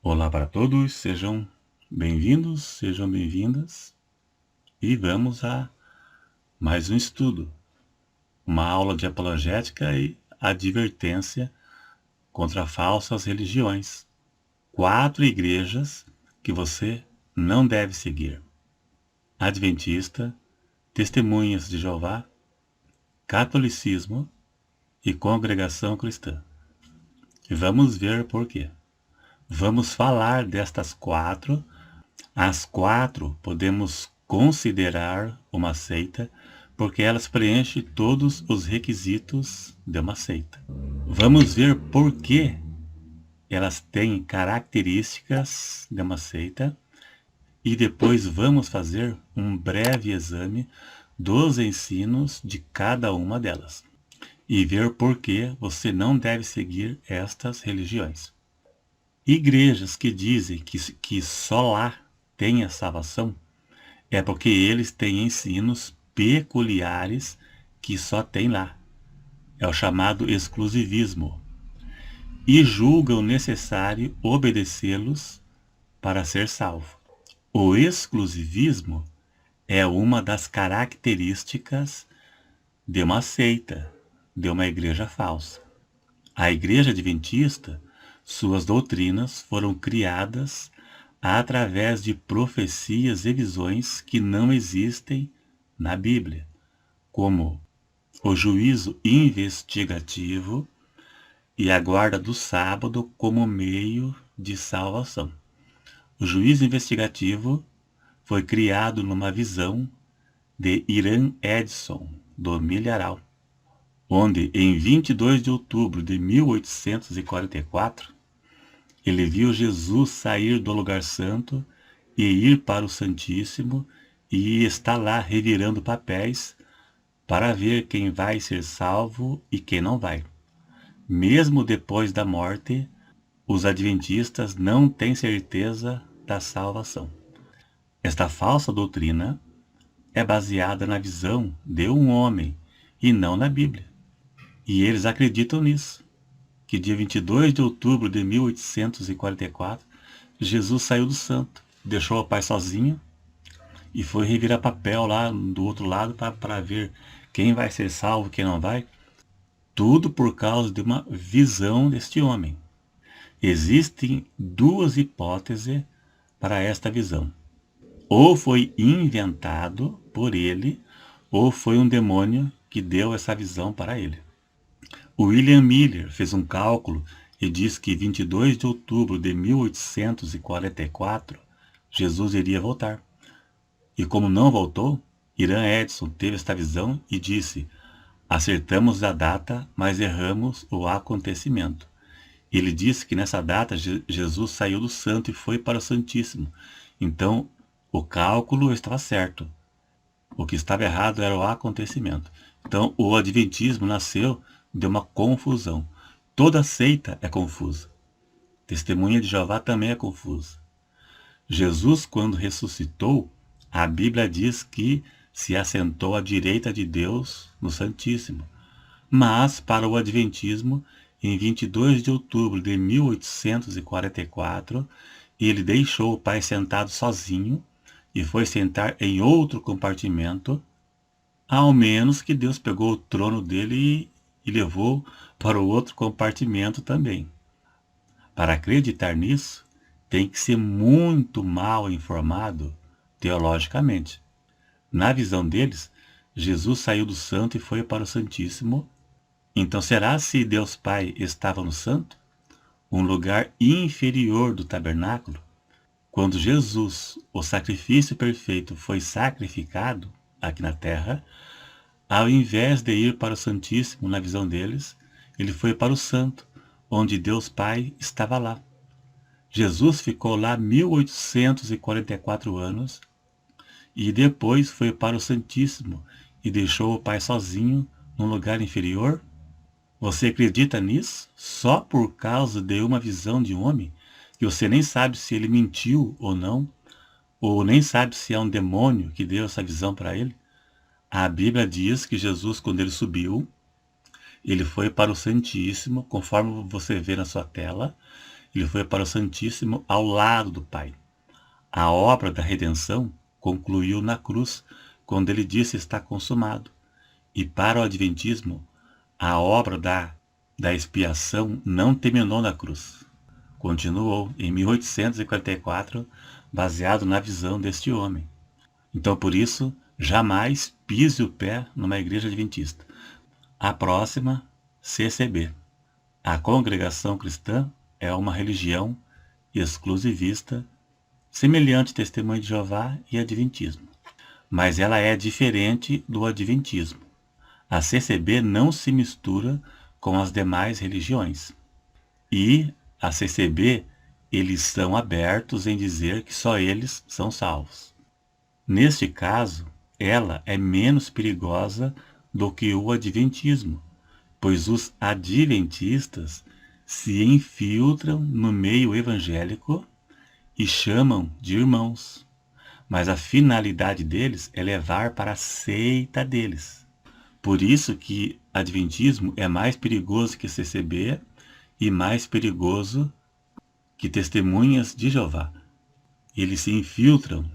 Olá para todos, sejam bem-vindos, sejam bem-vindas e vamos a mais um estudo, uma aula de apologética e advertência contra falsas religiões. 4 igrejas que você não deve seguir: Adventista, Testemunhas de Jeová, Catolicismo e Congregação Cristã. E vamos ver por quê. Vamos falar destas 4. As 4 podemos considerar uma seita porque elas preenchem todos os requisitos de uma seita. Vamos ver por que elas têm características de uma seita e depois vamos fazer um breve exame dos ensinos de cada uma delas e ver por que você não deve seguir estas religiões. Igrejas que dizem que só lá tem a salvação é porque eles têm ensinos peculiares que só tem lá. É o chamado exclusivismo. E julgam necessário obedecê-los para ser salvo. O exclusivismo é uma das características de uma seita, de uma igreja falsa. A igreja adventista, suas doutrinas foram criadas através de profecias e visões que não existem na Bíblia, como o juízo investigativo e a guarda do sábado como meio de salvação. O juízo investigativo foi criado numa visão de Irã Edson, do Milharal, onde em 22 de outubro de 1844, ele viu Jesus sair do lugar santo e ir para o Santíssimo e está lá revirando papéis para ver quem vai ser salvo e quem não vai. Mesmo depois da morte, os adventistas não têm certeza da salvação. Esta falsa doutrina é baseada na visão de um homem e não na Bíblia. E eles acreditam nisso, que dia 22 de outubro de 1844, Jesus saiu do santo, deixou o Pai sozinho e foi revirar papel lá do outro lado para ver quem vai ser salvo, quem não vai. Tudo por causa de uma visão deste homem. Existem 2 hipóteses para esta visão. Ou foi inventado por ele, ou foi um demônio que deu essa visão para ele. O William Miller fez um cálculo e diz que 22 de outubro de 1844, Jesus iria voltar. E como não voltou, Irã Edson teve esta visão e disse: acertamos a data, mas erramos o acontecimento. Ele disse que nessa data Jesus saiu do santo e foi para o Santíssimo. Então, o cálculo estava certo. O que estava errado era o acontecimento. Então, o adventismo nasceu de uma confusão. Toda seita é confusa. Testemunha de Jeová também é confusa. Jesus, quando ressuscitou, a Bíblia diz que se assentou à direita de Deus no Santíssimo. Mas, para o adventismo, em 22 de outubro de 1844, ele deixou o Pai sentado sozinho e foi sentar em outro compartimento, ao menos que Deus pegou o trono dele e levou para o outro compartimento também. Para acreditar nisso, tem que ser muito mal informado teologicamente. Na visão deles, Jesus saiu do santo e foi para o Santíssimo. Então será se Deus Pai estava no santo, um lugar inferior do tabernáculo? Quando Jesus, o sacrifício perfeito, foi sacrificado aqui na terra, ao invés de ir para o Santíssimo na visão deles, ele foi para o santo, onde Deus Pai estava lá. Jesus ficou lá 1844 anos e depois foi para o Santíssimo e deixou o Pai sozinho num lugar inferior? Você acredita nisso só por causa de uma visão de um homem que você nem sabe se ele mentiu ou nem sabe se é um demônio que deu essa visão para ele? A Bíblia diz que Jesus, quando ele subiu, ele foi para o Santíssimo, conforme você vê na sua tela, ele foi para o Santíssimo ao lado do Pai. A obra da redenção concluiu na cruz, quando ele disse está consumado. E para o Adventismo, a obra da expiação não terminou na cruz. Continuou em 1844, baseado na visão deste homem. Então, por isso, jamais pise o pé numa igreja adventista. A próxima, CCB. A Congregação Cristã é uma religião exclusivista, semelhante ao Testemunho de Jeová e Adventismo. Mas ela é diferente do Adventismo. A CCB não se mistura com as demais religiões. E a CCB, eles são abertos em dizer que só eles são salvos. Neste caso, ela é menos perigosa do que o Adventismo, pois os adventistas se infiltram no meio evangélico e chamam de irmãos, mas a finalidade deles é levar para a seita deles. Por isso que Adventismo é mais perigoso que CCB e mais perigoso que Testemunhas de Jeová. Eles se infiltram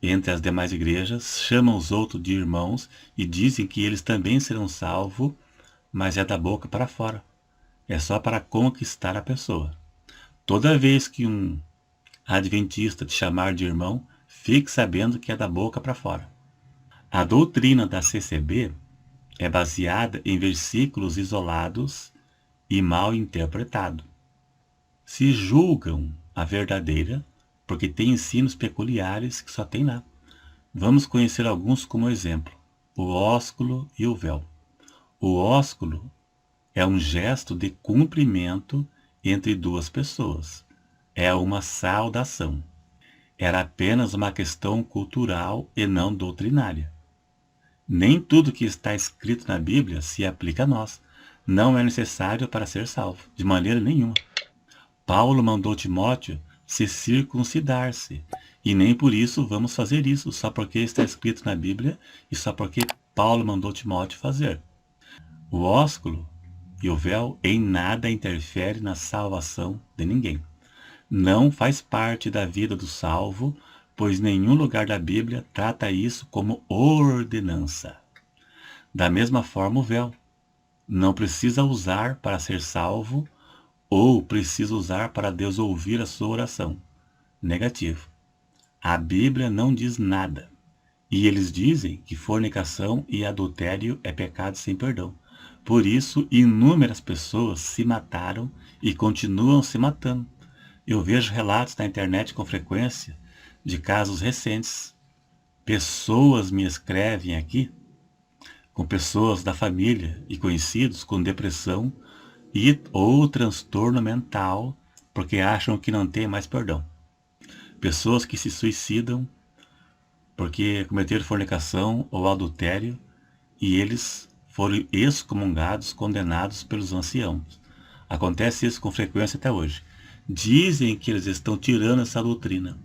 entre as demais igrejas, chamam os outros de irmãos e dizem que eles também serão salvos, mas é da boca para fora. É só para conquistar a pessoa. Toda vez que um adventista te chamar de irmão, fique sabendo que é da boca para fora. A doutrina da CCB é baseada em versículos isolados e mal interpretados. Se julgam a verdadeira porque tem ensinos peculiares que só tem lá. Vamos conhecer alguns como exemplo: o ósculo e o véu. O ósculo é um gesto de cumprimento entre duas pessoas. É uma saudação. Era apenas uma questão cultural e não doutrinária. Nem tudo que está escrito na Bíblia se aplica a nós. Não é necessário para ser salvo, de maneira nenhuma. Paulo mandou Timóteo se circuncidar-se, e nem por isso vamos fazer isso, só porque está escrito na Bíblia e só porque Paulo mandou Timóteo fazer. O ósculo e o véu em nada interfere na salvação de ninguém. Não faz parte da vida do salvo, pois nenhum lugar da Bíblia trata isso como ordenança. Da mesma forma o véu. Não precisa usar para ser salvo ou precisa usar para Deus ouvir a sua oração. Negativo. A Bíblia não diz nada. E eles dizem que fornicação e adultério é pecado sem perdão. Por isso, inúmeras pessoas se mataram e continuam se matando. Eu vejo relatos na internet com frequência de casos recentes. Pessoas me escrevem aqui, com pessoas da família e conhecidos com depressão ou transtorno mental, porque acham que não tem mais perdão. Pessoas que se suicidam porque cometeram fornicação ou adultério e eles foram excomungados, condenados pelos anciãos. Acontece isso com frequência até hoje. Dizem que eles estão tirando essa doutrina.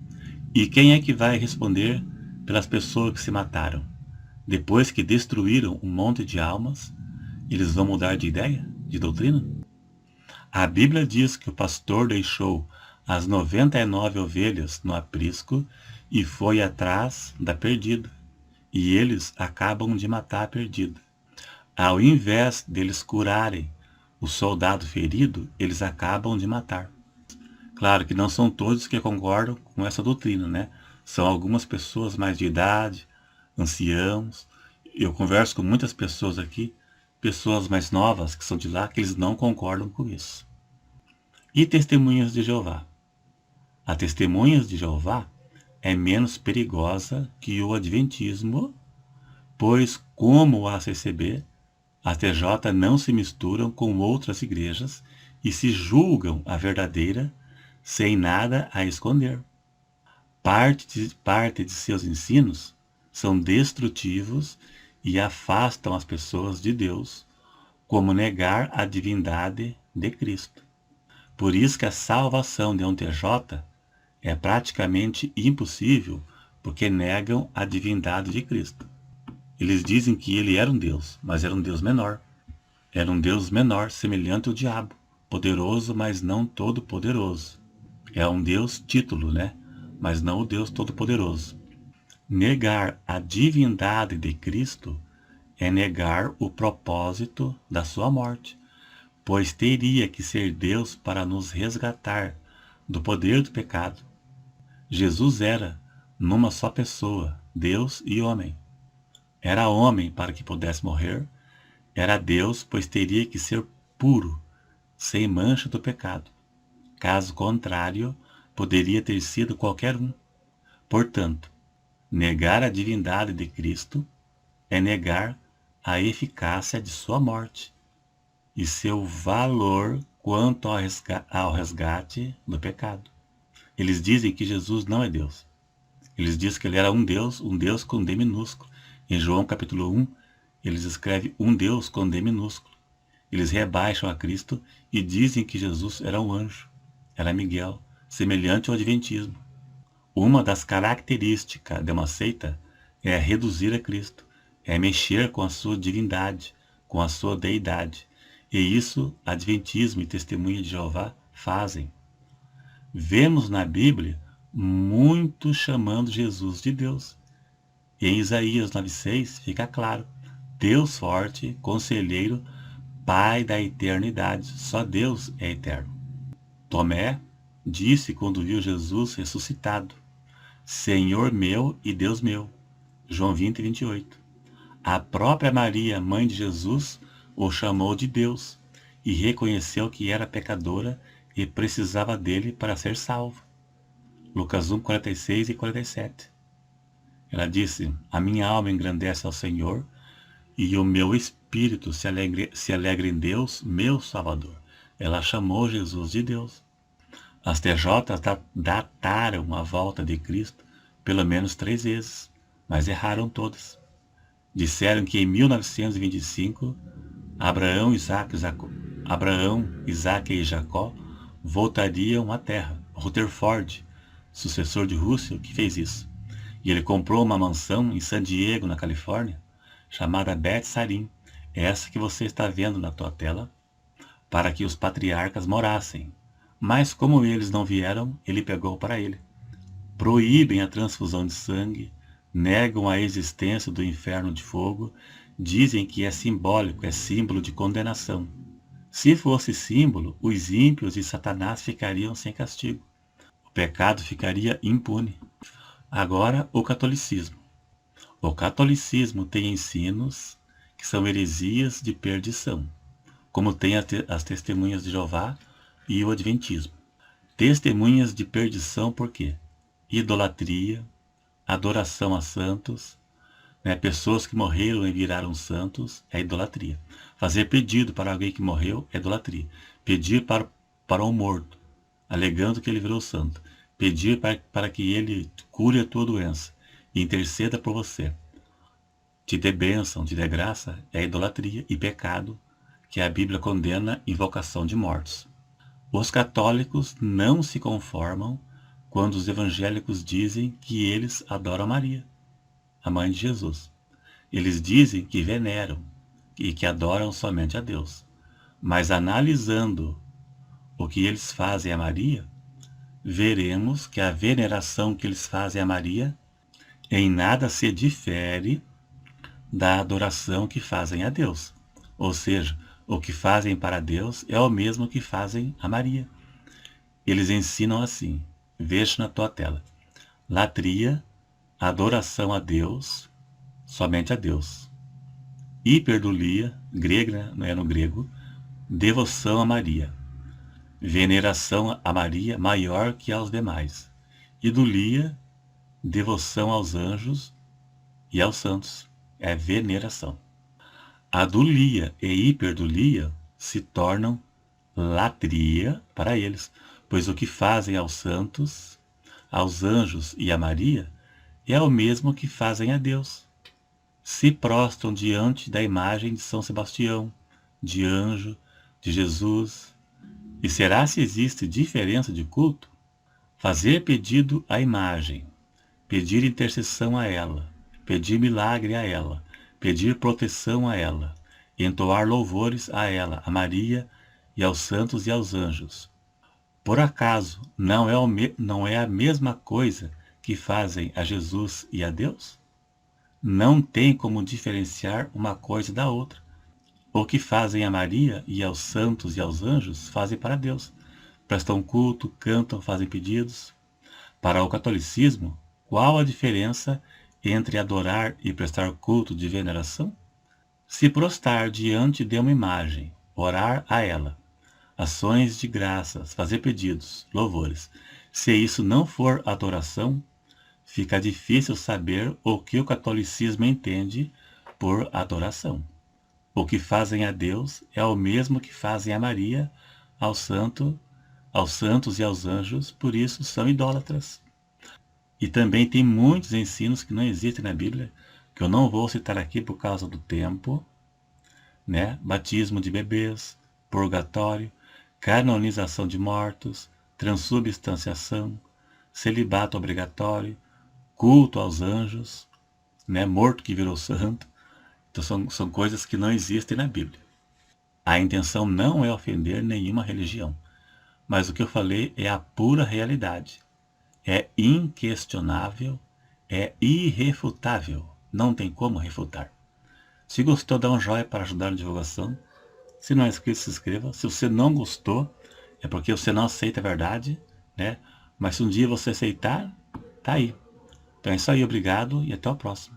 E quem é que vai responder pelas pessoas que se mataram? Depois que destruíram um monte de almas, eles vão mudar de ideia, de doutrina? A Bíblia diz que o pastor deixou as 99 ovelhas no aprisco e foi atrás da perdida. E eles acabam de matar a perdida. Ao invés deles curarem o soldado ferido, eles acabam de matar. Claro que não são todos que concordam com essa doutrina, né? São algumas pessoas mais de idade, anciãos. Eu converso com muitas pessoas aqui, pessoas mais novas que são de lá, que eles não concordam com isso. E Testemunhas de Jeová? A Testemunhas de Jeová é menos perigosa que o Adventismo, pois, como o ACCB, a TJ não se misturam com outras igrejas e se julgam a verdadeira sem nada a esconder. Parte de seus ensinos são destrutivos e afastam as pessoas de Deus, como negar a divindade de Cristo. Por isso que a salvação de um TJ é praticamente impossível, porque negam a divindade de Cristo. Eles dizem que ele era um Deus, mas era um Deus menor. Era um Deus menor, semelhante ao diabo. poderoso, mas não todo-poderoso. É um Deus título, né? Mas não o Deus todo-poderoso. Negar a divindade de Cristo é negar o propósito da sua morte, pois teria que ser Deus para nos resgatar do poder do pecado. Jesus era, numa só pessoa, Deus e homem. Era homem para que pudesse morrer, era Deus, pois teria que ser puro, sem mancha do pecado. Caso contrário, poderia ter sido qualquer um. Portanto, negar a divindade de Cristo é negar a eficácia de sua morte e seu valor quanto ao resgate do pecado. Eles dizem que Jesus não é Deus. Eles dizem que ele era um Deus com D minúsculo. Em João capítulo 1, eles escrevem um Deus com D minúsculo. Eles rebaixam a Cristo e dizem que Jesus era um anjo, era Miguel, semelhante ao adventismo. Uma das características de uma seita é reduzir a Cristo, é mexer com a sua divindade, com a sua deidade. E isso Adventismo e Testemunha de Jeová fazem. Vemos na Bíblia muitos chamando Jesus de Deus. E em Isaías 9,6 fica claro: Deus forte, conselheiro, Pai da eternidade. Só Deus é eterno. Tomé disse quando viu Jesus ressuscitado: Senhor meu e Deus meu. João 20, 28. A própria Maria, mãe de Jesus, o chamou de Deus e reconheceu que era pecadora e precisava dele para ser salvo. Lucas 1, 46 e 47. Ela disse: A minha alma engrandece ao Senhor e o meu espírito se alegra em Deus, meu Salvador. Ela chamou Jesus de Deus. As TJs dataram a volta de Cristo pelo menos 3 vezes, mas erraram todas. Disseram que em 1925, Abraão, Isaac e Jacó voltariam à Terra. Rutherford, sucessor de Russell, que fez isso. E ele comprou uma mansão em San Diego, na Califórnia, chamada Beth Sarim, essa que você está vendo na tua tela, para que os patriarcas morassem. Mas como eles não vieram, ele pegou para ele. Proíbem a transfusão de sangue, negam a existência do inferno de fogo, dizem que é simbólico, é símbolo de condenação. Se fosse símbolo, os ímpios e Satanás ficariam sem castigo. O pecado ficaria impune. Agora, o catolicismo. O catolicismo tem ensinos que são heresias de perdição, como tem as testemunhas de Jeová e o adventismo. Testemunhas de perdição por quê? Idolatria, adoração a santos, né? Pessoas que morreram e viraram santos é idolatria. Fazer pedido para alguém que morreu é idolatria. Pedir para um morto, alegando que ele virou santo. Pedir para que ele cure a tua doença e interceda por você. Te dê bênção, te dê graça, é idolatria e pecado que a Bíblia condena invocação de mortos. Os católicos não se conformam quando os evangélicos dizem que eles adoram Maria, a mãe de Jesus. Eles dizem que veneram e que adoram somente a Deus. Mas analisando o que eles fazem a Maria, veremos que a veneração que eles fazem a Maria em nada se difere da adoração que fazem a Deus. Ou seja, o que fazem para Deus é o mesmo que fazem a Maria. Eles ensinam assim, veja na tua tela: latria, adoração a Deus, somente a Deus. Hiperdulia, grega, não é no grego, devoção a Maria. Veneração a Maria maior que aos demais. Idulia, devoção aos anjos e aos santos. É veneração. Adulia e hiperdulia se tornam latria para eles, pois o que fazem aos santos, aos anjos e a Maria é o mesmo que fazem a Deus. Se prostram diante da imagem de São Sebastião, de anjo, de Jesus. E será se existe diferença de culto? Fazer pedido à imagem, pedir intercessão a ela, pedir milagre a ela, pedir proteção a ela, entoar louvores a ela, a Maria, e aos santos e aos anjos. Por acaso não é a mesma coisa que fazem a Jesus e a Deus? Não tem como diferenciar uma coisa da outra. O que fazem a Maria e aos santos e aos anjos, fazem para Deus. Prestam culto, cantam, fazem pedidos. Para o catolicismo, qual a diferença entre adorar e prestar culto de veneração? Se prostrar diante de uma imagem, orar a ela, ações de graças, fazer pedidos, louvores, se isso não for adoração, fica difícil saber o que o catolicismo entende por adoração. O que fazem a Deus é o mesmo que fazem a Maria, aos santos e aos anjos, por isso são idólatras. E também tem muitos ensinos que não existem na Bíblia, que eu não vou citar aqui por causa do tempo, né? Batismo de bebês, purgatório, canonização de mortos, transubstanciação, celibato obrigatório, culto aos anjos, né? Morto que virou santo. Então são coisas que não existem na Bíblia. A intenção não é ofender nenhuma religião, mas o que eu falei é a pura realidade. É inquestionável, é irrefutável, não tem como refutar. Se gostou, dá um joinha para ajudar na divulgação. Se não é inscrito, se inscreva. Se você não gostou, é porque você não aceita a verdade, né? Mas se um dia você aceitar, tá aí. Então é isso aí, obrigado e até o próximo.